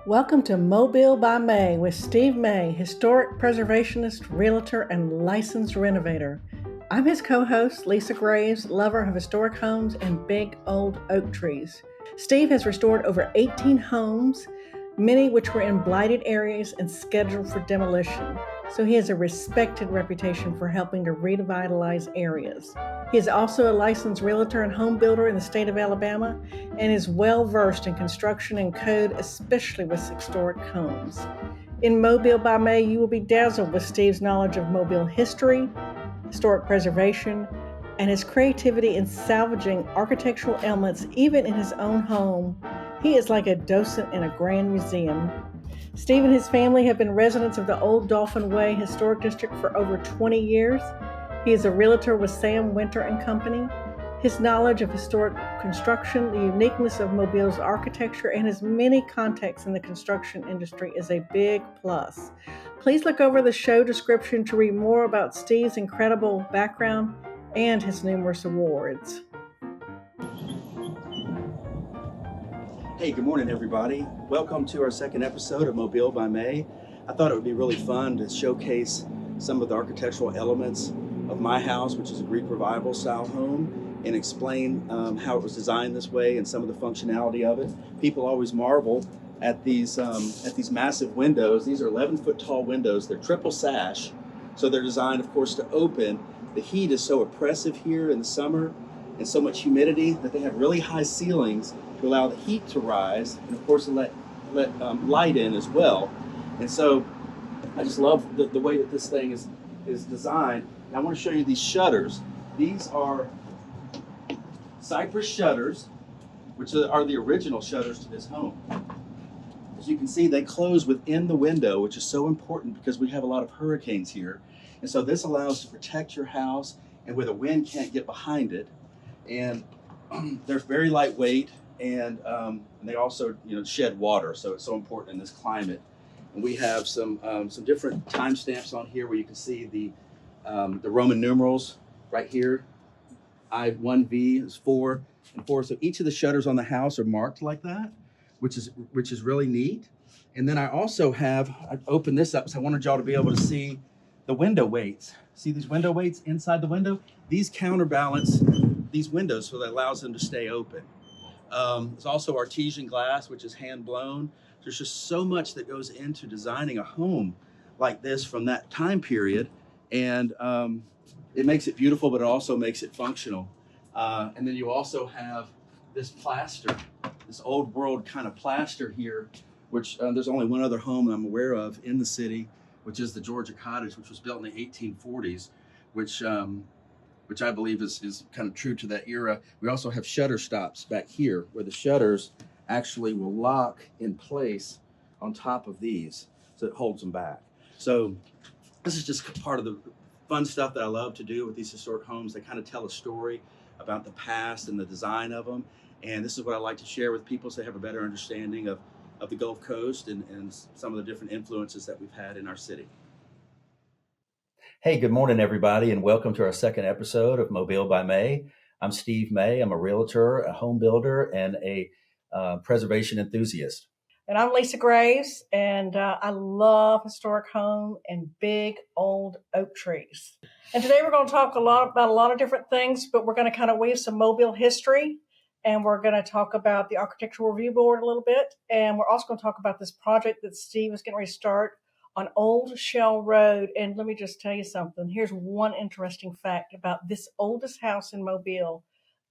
Welcome to Mobile by May with Steve May, historic preservationist, realtor, and licensed renovator. I'm his co-host, Lisa Graves, lover of historic homes and big old oak trees. Steve has restored over 18 homes, many which were in blighted areas and scheduled for demolition. So he has a respected reputation for helping to revitalize areas. He is also a licensed realtor and home builder in the state of Alabama and is well versed in construction and code, especially with historic homes. In Mobile by May, you will be dazzled with Steve's knowledge of Mobile history, historic preservation, and his creativity in salvaging architectural elements even in his own home. He is like a docent in a grand museum. Steve and his family have been residents of the Old Dolphin Way Historic District for over 20 years. He is a realtor with Sam Winter and Company. His knowledge of historic construction, the uniqueness of Mobile's architecture, and his many contacts in the construction industry is a big plus. Please look over the show description to read more about Steve's incredible background and his numerous awards. Hey, good morning, everybody. Welcome to our second episode of Mobile by May. I thought it would be really fun to showcase some of the architectural elements of my house, which is a Greek Revival style home, and explain how it was designed this way and some of the functionality of it. People always marvel at these massive windows. These are 11-foot tall windows. They're triple sash, so they're designed, of course, to open. The heat is so oppressive here in the summer and so much humidity that they have really high ceilings to allow the heat to rise, and of course to let light in as well. And so I just love the way that this thing is designed. And I want to show you these shutters. These are cypress shutters, which are the original shutters to this home. As you can see, they close within the window, which is so important because we have a lot of hurricanes here. And so this allows to protect your house and where the wind can't get behind it. And they're very lightweight, and they also shed water, so it's so important in this climate. And we have some different timestamps on here where you can see the Roman numerals right here. I1V is 4 and 4. So each of the shutters on the house are marked like that, which is really neat. And then I also I opened this up, so I wanted y'all to be able to see the window weights. See these window weights inside the window? These counterbalance these windows, so that allows them to stay open. There's also artesian glass, which is hand blown. There's just so much that goes into designing a home like this from that time period, and it makes it beautiful, but it also makes it functional. And then you also have this plaster, this old world kind of plaster here, which there's only one other home I'm aware of in the city, which is the Georgia Cottage, which was built in the 1840s, which I believe is kind of true to that era. We also have shutter stops back here where the shutters actually will lock in place on top of these, so it holds them back. So this is just part of the fun stuff that I love to do with these historic homes. They kind of tell a story about the past and the design of them. And this is what I like to share with people so they have a better understanding of the Gulf Coast and some of the different influences that we've had in our city. Hey, good morning, everybody, and welcome to our second episode of Mobile by May. I'm Steve May. I'm a realtor, a home builder, and a preservation enthusiast. And I'm Lisa Graves, and I love historic home and big old oak trees. And today we're going to talk about a lot of different things, but we're going to kind of weave some Mobile history, and we're going to talk about the Architectural Review Board a little bit, and we're also going to talk about this project that Steve is getting ready to start on Old Shell Road. And let me just tell you something. Here's one interesting fact about this oldest house in Mobile.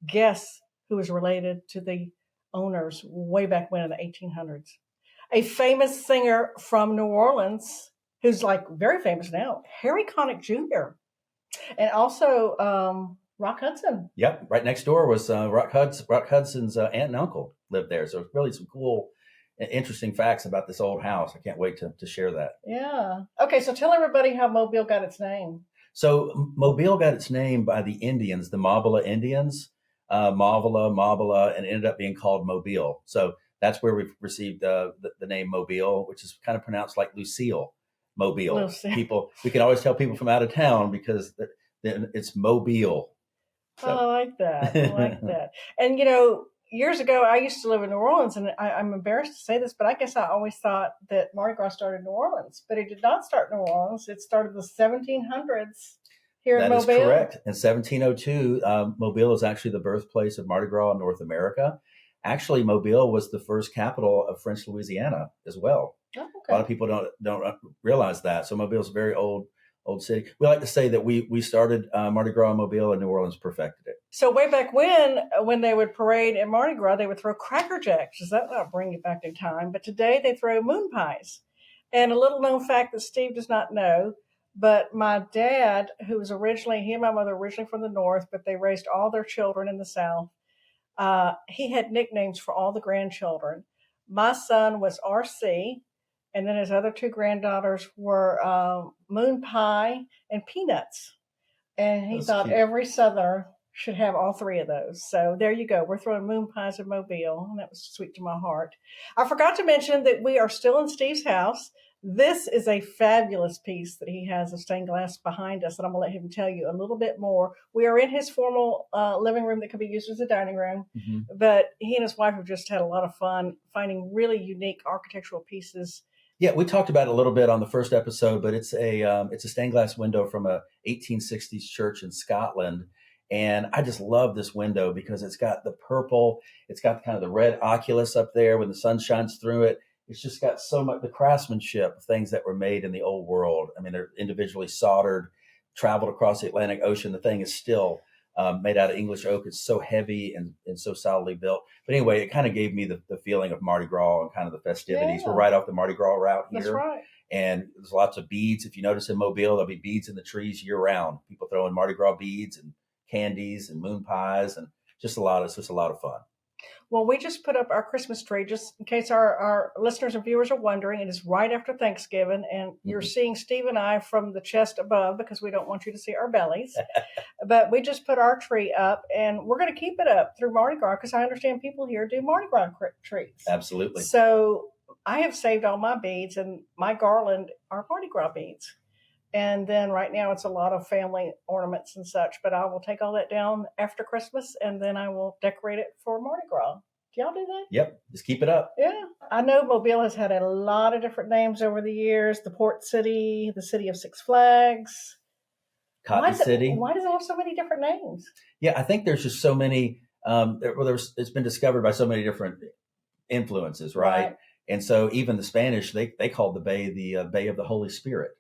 Guess who is related to the owners way back when in the 1800s? A famous singer from New Orleans, who's like very famous now, Harry Connick Jr. And also Rock Hudson. Yep, right next door was Rock Hudson's aunt and uncle lived there. So it's really some cool, interesting facts about this old house. I can't wait to share that. Yeah. Okay, so tell everybody how Mobile got its name. So Mobile got its name by the Indians, the Mabila Indians, Mabila, and it ended up being called Mobile. So that's where we've received the name Mobile, which is kind of pronounced like Lucille, Mobile. Lucille. We can always tell people from out of town because it's Mobile. So. I like that. And years ago, I used to live in New Orleans, and I'm embarrassed to say this, but I guess I always thought that Mardi Gras started in New Orleans, but it did not start in New Orleans. It started in the 1700s here in That is Mobile. correct. In 1702, Mobile is actually the birthplace of Mardi Gras in North America. Actually, Mobile was the first capital of French Louisiana as well. Oh, A okay. lot of people don't realize that. So Mobile is a very old city. We like to say that we started Mardi Gras in Mobile, and New Orleans perfected it. So way back when they would parade at Mardi Gras, they would throw Cracker Jacks. Does that not bring you back in time? But today they throw moon pies. And a little known fact that Steve does not know, but my dad, he and my mother originally from the North, but they raised all their children in the South. He had nicknames for all the grandchildren. My son was RC, and then his other two granddaughters were Moon Pie and Peanuts. And he thought cute. every Southerner should have all three of those. So there you go. We're throwing moon pies in Mobile, and that was sweet to my heart. I forgot to mention that we are still in Steve's house. This is a fabulous piece that he has of stained glass behind us, and I'm going to let him tell you a little bit more. We are in his formal living room that can be used as a dining room, but he and his wife have just had a lot of fun finding really unique architectural pieces. Yeah, we talked about it a little bit on the first episode, but it's a stained glass window from a 1860s church in Scotland, and I just love this window because it's got the purple, it's got kind of the red oculus up there when the sun shines through it. It's just got so much the craftsmanship of things that were made in the old world. I mean, they're individually soldered, traveled across the Atlantic Ocean. The thing is still made out of English oak. It's so heavy and so solidly built. But anyway, it kind of gave me the feeling of Mardi Gras and kind of the festivities. Yeah. We're right off the Mardi Gras route here. That's right. And there's lots of beads. If you notice in Mobile, there'll be beads in the trees year round. People throwing Mardi Gras beads and candies and moon pies and it's just a lot of fun. Well, we just put up our Christmas tree, just in case our listeners and viewers are wondering. It is right after Thanksgiving, and you're seeing Steve and I from the chest above because we don't want you to see our bellies. But we just put our tree up, and we're going to keep it up through Mardi Gras because I understand people here do Mardi Gras trees. Absolutely. So I have saved all my beads, and my garland are Mardi Gras beads. And then right now it's a lot of family ornaments and such, but I will take all that down after Christmas and then I will decorate it for Mardi Gras. Do y'all do that? Yep. Just keep it up. Yeah. I know Mobile has had a lot of different names over the years. The Port City, the City of Six Flags. Cotton City. Why does it have so many different names? Yeah, I think there's just so many, it's been discovered by so many different influences, right? And so even the Spanish, they called the bay the Bay of the Holy Spirit.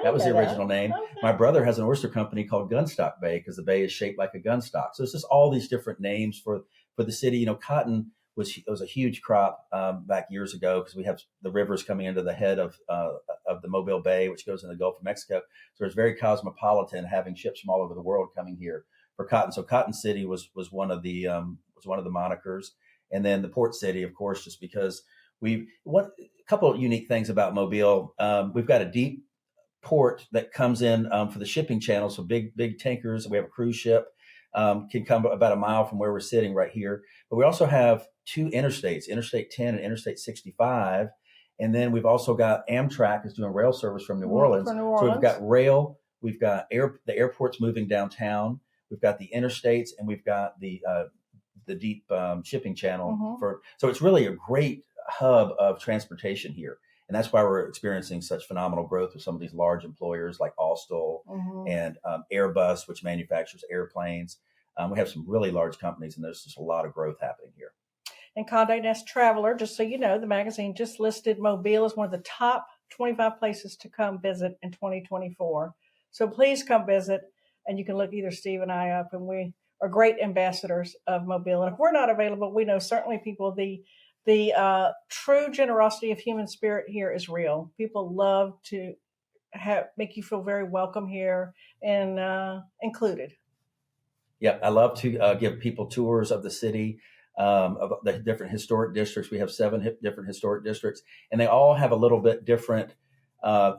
That was the original name. Okay. My brother has an oyster company called Gunstock Bay because the bay is shaped like a gunstock. So it's just all these different names for the city. You know, cotton was a huge crop back years ago because we have the rivers coming into the head of the Mobile Bay, which goes in the Gulf of Mexico. So it's very cosmopolitan, having ships from all over the world coming here for cotton. So Cotton City was one of the monikers, and then the Port City, of course, just because a couple of unique things about Mobile. We've got a deep port that comes in for the shipping channel. So big tankers. We have a cruise ship can come about a mile from where we're sitting right here. But we also have two interstates, Interstate 10 and Interstate 65. And then we've also got Amtrak is doing rail service from New Orleans. So we've got rail, we've got the airports moving downtown. We've got the interstates and we've got the deep shipping channel so it's really a great hub of transportation here. And that's why we're experiencing such phenomenal growth with some of these large employers like Alstom and Airbus, which manufactures airplanes. We have some really large companies, and there's just a lot of growth happening here. And Condé Nast Traveler, just so you know, the magazine just listed Mobile as one of the top 25 places to come visit in 2024. So please come visit, and you can look either Steve and I up, and we are great ambassadors of Mobile. And if we're not available, we know certainly people, the true generosity of human spirit here is real. People love to make you feel very welcome here and included. Yeah, I love to give people tours of the city, of the different historic districts. We have 7 different historic districts, and they all have a little bit different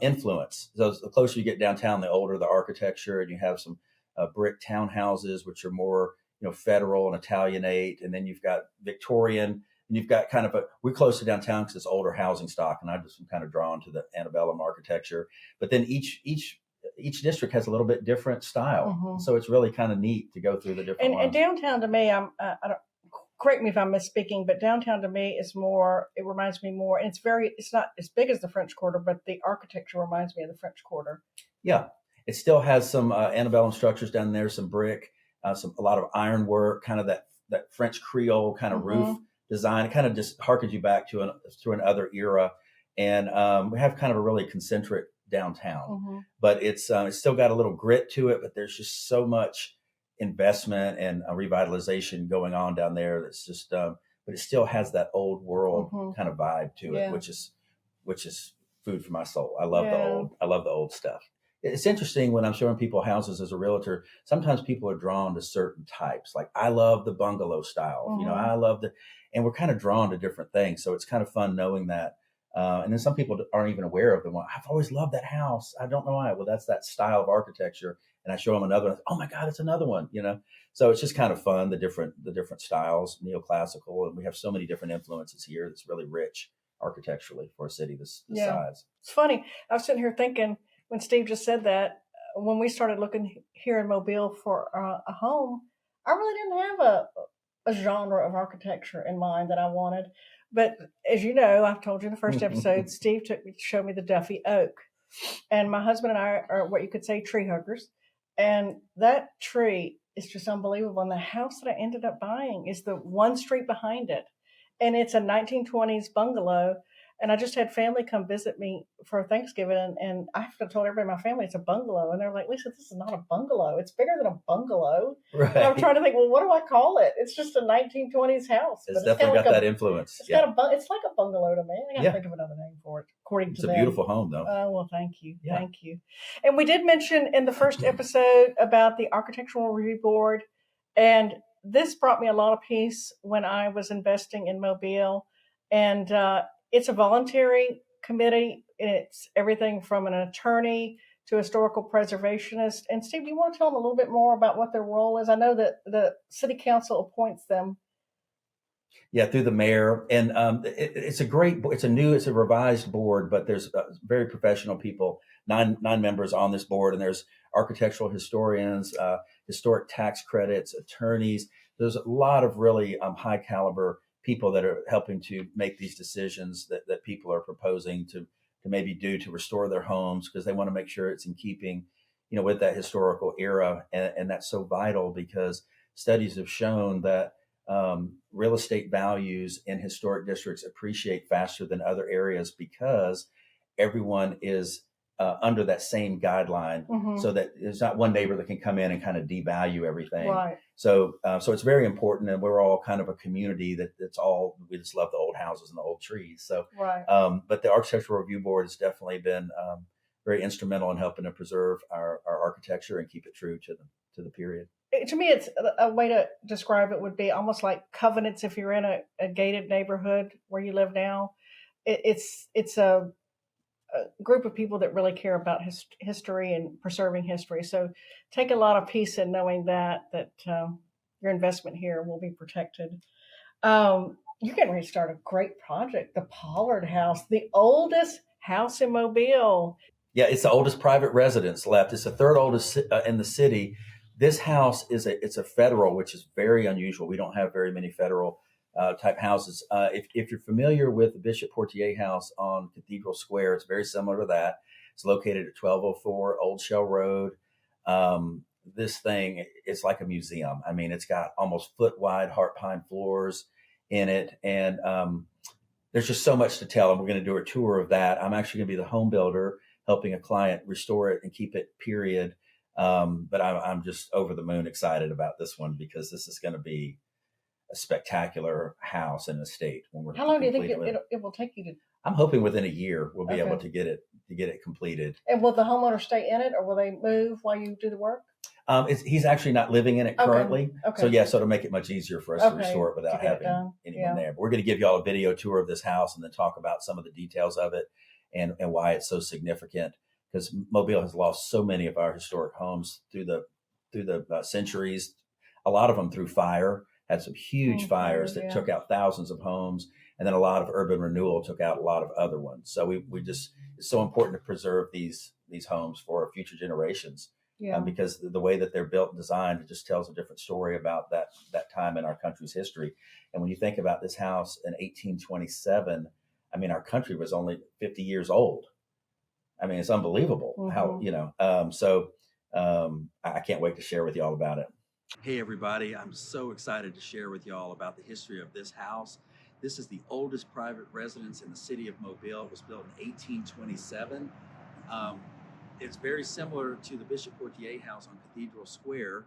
influence. So the closer you get downtown, the older the architecture, and you have some brick townhouses, which are more federal and Italianate, and then you've got Victorian. And you've got kind of we're close to downtown because it's older housing stock, and I just am kind of drawn to the antebellum architecture. But then each district has a little bit different style, so it's really kind of neat to go through the different ones. And downtown to me, of correct me if I'm misspeaking, but downtown to me is more, it reminds me more, and it's not as big as the French Quarter, but the architecture reminds me of the French Quarter. Yeah, it still has some antebellum structures down there, some brick, a lot of ironwork, kind of that French Creole kind of roof design. It kind of just harkens you back to another era, and we have kind of a really concentric downtown, but it's still got a little grit to it. But there's just so much investment and revitalization going on down there. That's just, but it still has that old world kind of vibe to it, which is food for my soul. I love the old stuff. It's interesting when I'm showing people houses as a realtor, sometimes people are drawn to certain types. Like I love the bungalow style, I love and we're kind of drawn to different things. So it's kind of fun knowing that. And then some people aren't even aware of them. I've always loved that house. I don't know why. Well, that's that style of architecture. And I show them another one. Oh my God, it's another one, So it's just kind of fun, the different styles, neoclassical. And we have so many different influences here. That's really rich architecturally for a city this size. It's funny. I was sitting here thinking when Steve just said that, when we started looking here in Mobile for a home, I really didn't have a genre of architecture in mind that I wanted. But as you know, I've told you in the first episode, Steve took me to show me the Duffy Oak. And my husband and I are what you could say tree huggers. And that tree is just unbelievable. And the house that I ended up buying is the one street behind it. And it's a 1920s bungalow. And I just had family come visit me for Thanksgiving, and I have to tell everybody in my family it's a bungalow. And they're like, Lisa, this is not a bungalow. It's bigger than a bungalow. Right. And I'm trying to think, well, what do I call it? It's just a 1920s house. It's definitely got that influence. It's like a bungalow to me. I got to think of another name for it, according to them. It's a beautiful home, though. Oh, well, thank you. Yeah. Thank you. And we did mention in the first episode about the Architectural Review Board. And this brought me a lot of peace when I was investing in Mobile. And it's a voluntary committee. It's everything from an attorney to a historical preservationist. And Steve, do you want to tell them a little bit more about what their role is? I know that the city council appoints them. Yeah, through the mayor. And it's a revised board, but there's very professional people, nine members on this board. And there's architectural historians, historic tax credits, attorneys. There's a lot of really high caliber people that are helping to make these decisions that people are proposing to maybe do to restore their homes, because they want to make sure it's in keeping, with that historical era. And that's so vital, because studies have shown that real estate values in historic districts appreciate faster than other areas, because everyone is under that same guideline, so that there's not one neighbor that can come in and kind of devalue everything. Right. So it's very important, and we're all kind of a community we just love the old houses and the old trees. So, right. But the Architectural Review Board has definitely been very instrumental in helping to preserve our architecture and keep it true to the period. To me, it's a way to describe it would be almost like covenants. If you're in a gated neighborhood where you live now, it's a group of people that really care about history and preserving history. So take a lot of peace in knowing that your investment here will be protected. You're getting ready to start a great project, the Pollard House, the oldest house in Mobile. Yeah, it's the oldest private residence left. It's the third oldest in the city. This house it's a federal, which is very unusual. We don't have very many federal type houses. If you're familiar with the Bishop Portier House on Cathedral Square, it's very similar to that. It's located at 1204 Old Shell Road. This thing is like a museum. I mean, it's got almost foot wide heart pine floors in it. And there's just so much to tell. And we're going to do a tour of that. I'm actually going to be the home builder helping a client restore it and keep it period. But I'm just over the moon excited about this one, because this is going to be a spectacular house and estate. How long do you think it will take you to? I'm hoping within a year we'll be able to get it completed. And will the homeowner stay in it, or will they move while you do the work? He's actually not living in it currently. Okay. So it'll make it much easier for us to restore it without having anyone there. But we're going to give you all a video tour of this house and then talk about some of the details of it and why it's so significant, because Mobile has lost so many of our historic homes through the centuries, a lot of them through fire. Had some huge fires that took out thousands of homes, and then a lot of urban renewal took out a lot of other ones. So we just, it's so important to preserve these homes for future generations. Yeah. Because the way that they're built and designed, it just tells a different story about that time in our country's history. And when you think about this house in 1827, I mean, our country was only 50 years old. I mean, it's unbelievable how, I can't wait to share with you all about it. Hey, everybody. I'm so excited to share with you all about the history of this house. This is the oldest private residence in the city of Mobile. It was built in 1827. It's very similar to the Bishop Portier house on Cathedral Square.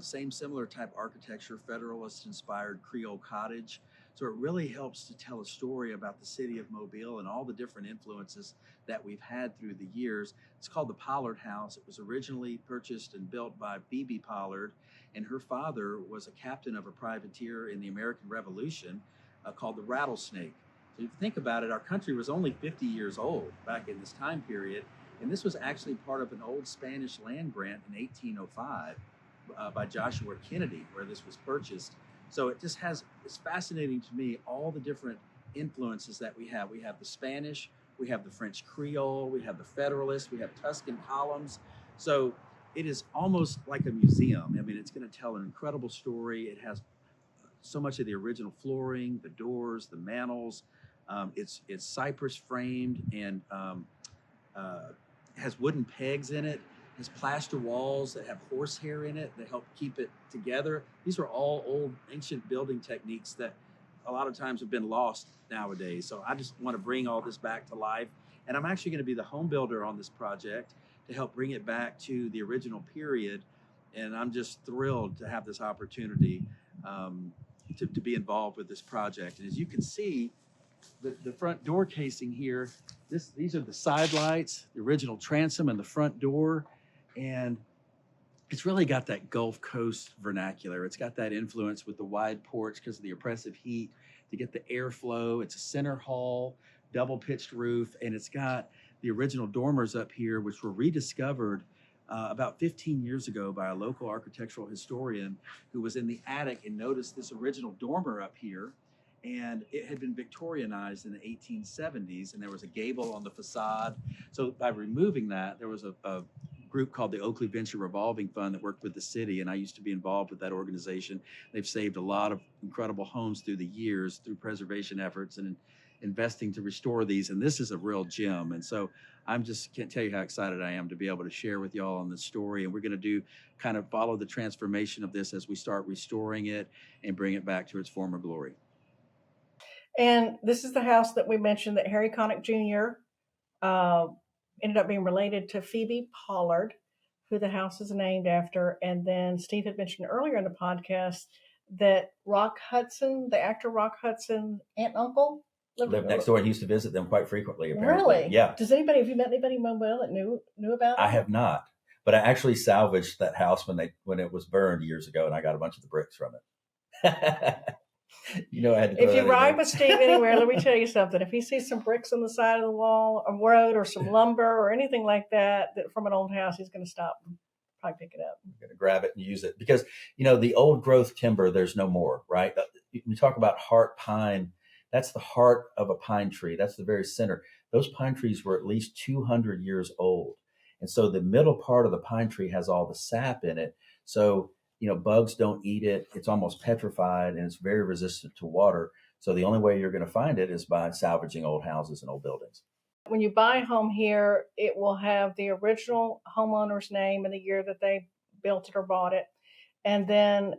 Same similar type architecture, Federalist-inspired Creole cottage. So it really helps to tell a story about the city of Mobile and all the different influences that we've had through the years. It's called the Pollard House. It was originally purchased and built by B.B. Pollard, and her father was a captain of a privateer in the American Revolution called the Rattlesnake. So if you think about it, our country was only 50 years old back in this time period, and this was actually part of an old Spanish land grant in 1805 by Joshua Kennedy, where this was purchased. So it's fascinating to me, all the different influences that we have. We have the Spanish, we have the French Creole, we have the Federalist, we have Tuscan columns. So it is almost like a museum. I mean, it's going to tell an incredible story. It has so much of the original flooring, the doors, the mantels. It's cypress framed and has wooden pegs in it. Has plaster walls that have horsehair in it that help keep it together. These are all old ancient building techniques that a lot of times have been lost nowadays. So I just want to bring all this back to life. And I'm actually going to be the home builder on this project to help bring it back to the original period. And I'm just thrilled to have this opportunity to be involved with this project. And as you can see, the front door casing here, these are the side lights, the original transom and the front door. And it's really got that Gulf Coast vernacular. It's got that influence with the wide porch because of the oppressive heat to get the airflow. It's a center hall, double pitched roof, and it's got the original dormers up here, which were rediscovered about 15 years ago by a local architectural historian who was in the attic and noticed this original dormer up here. And it had been Victorianized in the 1870s, and there was a gable on the facade. So by removing that, there was a group called the Oakley Venture Revolving Fund that worked with the city, and I used to be involved with that organization. They've saved a lot of incredible homes through the years through preservation efforts and investing to restore these, and this is a real gem. And so can't tell you how excited I am to be able to share with y'all on this story, and we're going to kind of follow the transformation of this as we start restoring it and bring it back to its former glory. And this is the house that we mentioned that Harry Connick Jr. Ended up being related to Phoebe Pollard, who the house is named after. And then Steve had mentioned earlier in the podcast that Rock Hudson, the actor Rock Hudson, aunt and uncle, lived next door and used to visit them quite frequently, apparently. Really? Yeah. Have you met anybody in Mobile that knew about it? I have not. But I actually salvaged that house when it was burned years ago, and I got a bunch of the bricks from it. I had to. If you ride with Steve anywhere, let me tell you something. If he sees some bricks on the side of the wall, a road, or some lumber, or anything like that from an old house, he's going to stop and probably pick it up. I'm going to grab it and use it because the old growth timber. There's no more, right? We talk about heart pine. That's the heart of a pine tree. That's the very center. Those pine trees were at least 200 years old, and so the middle part of the pine tree has all the sap in it. So bugs don't eat it. It's almost petrified, and it's very resistant to water. So the only way you're going to find it is by salvaging old houses and old buildings. When you buy a home here, it will have the original homeowner's name and the year that they built it or bought it. And then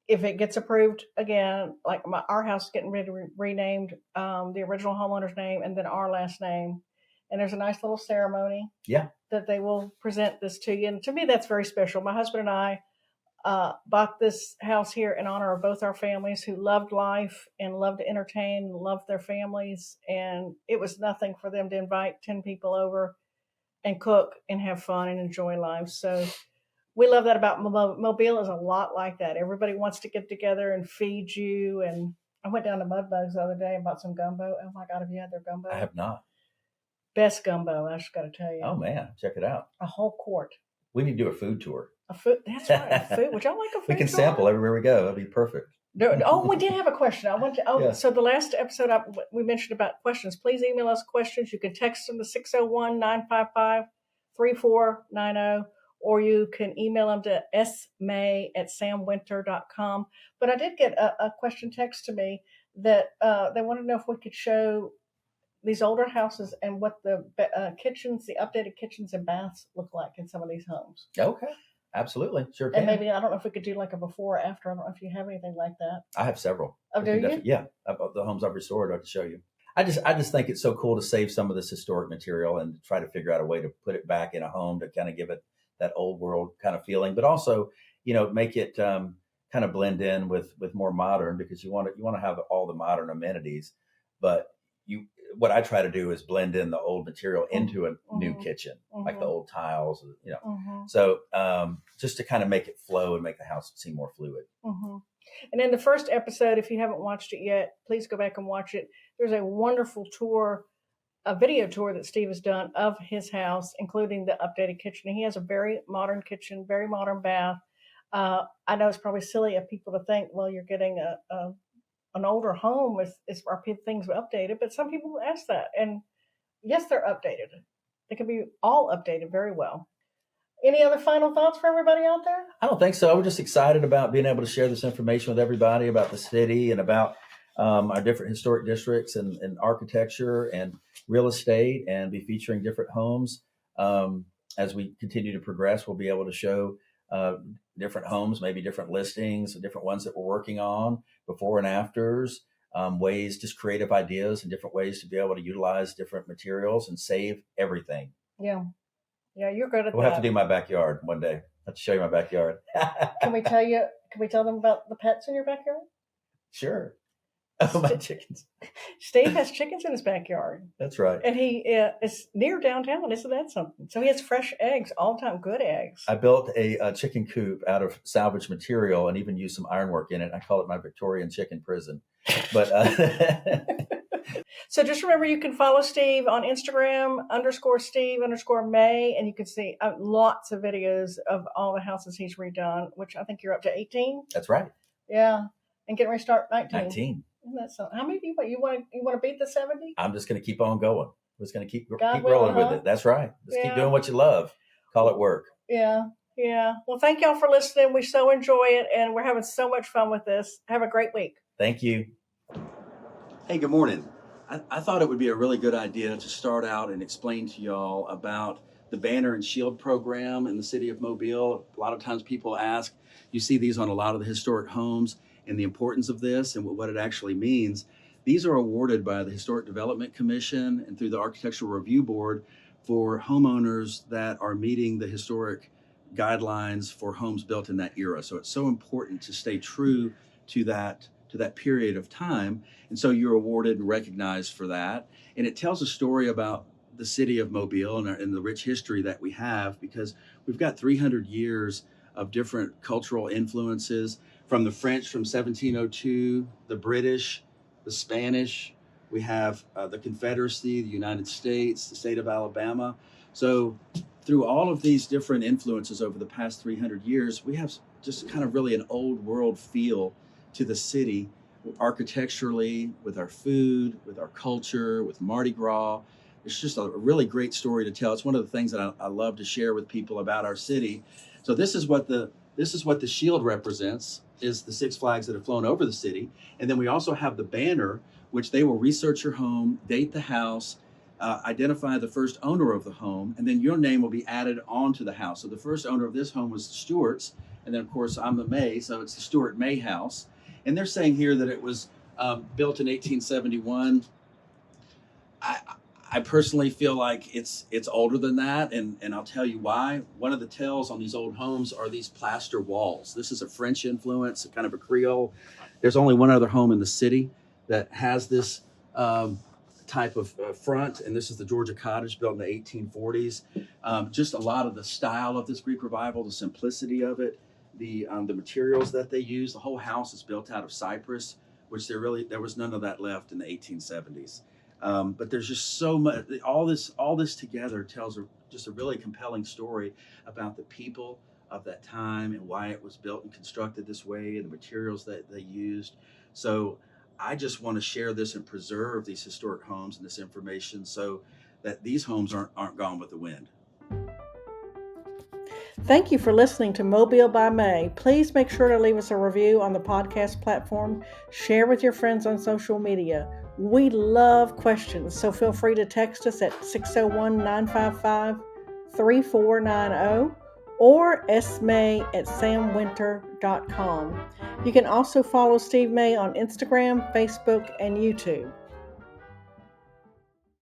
if it gets approved again, like our house is getting renamed, the original homeowner's name and then our last name. And there's a nice little ceremony that they will present this to you. And to me, that's very special. My husband and I bought this house here in honor of both our families who loved life and loved to entertain and loved their families. And it was nothing for them to invite 10 people over and cook and have fun and enjoy life. So we love that about Mobile is a lot like that. Everybody wants to get together and feed you. And I went down to Mudbugs the other day and bought some gumbo. Oh my God, have you had their gumbo? I have not. Best gumbo, I just got to tell you. Oh man, check it out. A whole quart. We need to do a food tour. That's right. A food. Would y'all like a food We can tour? sample everywhere we go. That'd be perfect. We did have a question. So the last episode we mentioned about questions. Please email us questions. You can text them to 601-955-3490, or you can email them to smay@samwinter.com. But I did get a question text to me that they want to know if we could show these older houses and what the kitchens, the updated kitchens and baths look like in some of these homes. Okay. Absolutely. Sure can. And maybe, I don't know if we could do like a before or after. I don't know if you have anything like that. I have several. Oh, do you? Yeah. Of the homes I've restored, I can show you. I just think it's so cool to save some of this historic material and try to figure out a way to put it back in a home to kind of give it that old world kind of feeling, but also, make it kind of blend in with more modern, because you want to have all the modern amenities, but what I try to do is blend in the old material into a new kitchen, like the old tiles, So just to kind of make it flow and make the house seem more fluid. And in the first episode, if you haven't watched it yet, please go back and watch it. There's a wonderful tour, a video tour that Steve has done of his house, including the updated kitchen. And he has a very modern kitchen, very modern bath. I know it's probably silly of people to think, well, you're getting an older home, are things updated, but some people ask that, and yes, they're updated. They can be all updated very well. Any other final thoughts for everybody out there? I don't think so. I was just excited about being able to share this information with everybody about the city and about our different historic districts and architecture and real estate, and be featuring different homes. As we continue to progress, we'll be able to show different homes, maybe different listings, different ones that we're working on, before and afters, ways, just creative ideas and different ways to be able to utilize different materials and save everything. Yeah, you're good at that. We'll have to do my backyard one day. I'll have to show you my backyard. Can we tell them about the pets in your backyard? Sure. Oh, my chickens. Steve has chickens in his backyard. That's right. And he is near downtown. Isn't that something? So he has fresh eggs all the time, good eggs. I built a chicken coop out of salvage material and even used some ironwork in it. I call it my Victorian chicken prison. But So just remember, you can follow Steve on Instagram, _Steve_May, and you can see lots of videos of all the houses he's redone, which I think you're up to 18. That's right. Yeah. And getting ready to start 19. 19. That's how many do you want to beat the 70? I'm just going to keep on going. I'm just going to keep rolling with it. That's right. Just keep doing what you love. Call it work. Yeah. Well, thank y'all for listening. We so enjoy it, and we're having so much fun with this. Have a great week. Thank you. Hey, good morning. I thought it would be a really good idea to start out and explain to y'all about the Banner and Shield program in the city of Mobile. A lot of times people ask, you see these on a lot of the historic homes, and the importance of this and what it actually means. These are awarded by the Historic Development Commission and through the Architectural Review Board for homeowners that are meeting the historic guidelines for homes built in that era. So it's so important to stay true to that period of time. And so you're awarded and recognized for that. And it tells a story about the city of Mobile and the rich history that we have, because we've got 300 years of different cultural influences, from the French from 1702, the British, the Spanish. We have the Confederacy, the United States, the state of Alabama. So through all of these different influences over the past 300 years, we have just kind of really an old world feel to the city, architecturally, with our food, with our culture, with Mardi Gras. It's just a really great story to tell. It's one of the things that I love to share with people about our city. So this is what the shield represents, is the six flags that have flown over the city. And then we also have the banner, which they will research your home, date the house, identify the first owner of the home, and then your name will be added onto the house. So the first owner of this home was the Stewarts, and then of course I'm the May, so it's the Stewart May house. And they're saying here that it was built in 1871. I personally feel like it's older than that, and I'll tell you why. One of the tells on these old homes are these plaster walls. This is a French influence, kind of a Creole. There's only one other home in the city that has this type of front, and this is the Georgia Cottage, built in the 1840s. Just a lot of the style of this Greek revival, the simplicity of it, the materials that they use. The whole house is built out of cypress, which there was none of that left in the 1870s. But there's just so much. All this together tells just a really compelling story about the people of that time and why it was built and constructed this way, and the materials that they used. So I just want to share this and preserve these historic homes and this information so that these homes aren't gone with the wind. Thank you for listening to Mobile by May. Please make sure to leave us a review on the podcast platform. Share with your friends on social media. We love questions, so feel free to text us at 601-955-3490 or smay@samwinter.com. You can also follow Steve May on Instagram, Facebook, and YouTube.